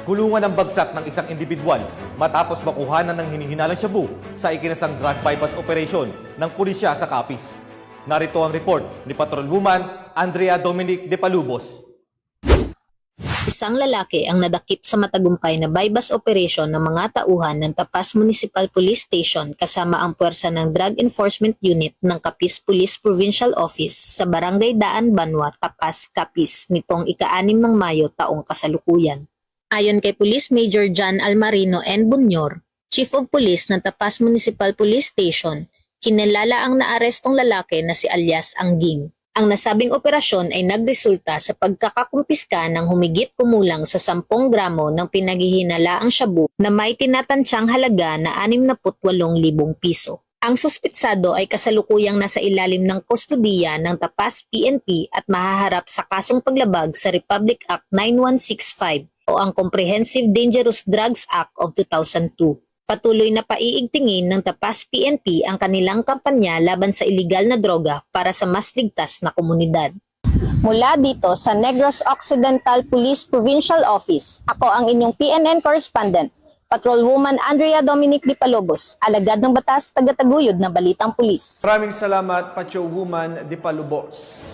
kulungan ng bagsak ng isang individual matapos makuhanan ng hinihinalang shabu sa ikinasang drug bypass operation ng pulisya sa Capiz. Narito ang report ni Patrolwoman Andrea Dominic de Palubos. Isang lalaki ang nadakip sa matagumpay na bypass operation ng mga tauhan ng Tapas Municipal Police Station kasama ang puwersa ng Drug Enforcement Unit ng Capiz Police Provincial Office sa Barangay Daan Banwa, Tapas, Capiz nitong ika-6 ng Mayo taong kasalukuyan. Ayon kay Police Major John Almarino N. Bunyor, Chief of Police ng Tapas Municipal Police Station, kinilala ang naarestong lalaki na si alias Angging. Ang nasabing operasyon ay nagresulta sa pagkakakumpiska ng humigit kumulang sa 10 gramo ng pinaghihinalaang shabu na may tinatansyang halaga na 68,000 piso. Ang suspitsado ay kasalukuyang nasa ilalim ng kustodiya ng Tapas PNP at mahaharap sa kasong paglabag sa Republic Act 9165 o ang Comprehensive Dangerous Drugs Act of 2002. Patuloy na paiigtingin ng Tapas PNP ang kanilang kampanya laban sa iligal na droga para sa mas ligtas na komunidad. Mula dito sa Negros Occidental Police Provincial Office, ako ang inyong PNN correspondent, Patrolwoman Andrea Dominic de Palubos, alagad ng batas, tagataguyod ng Balitang Pulis. Maraming salamat, Patrolwoman de Palubos.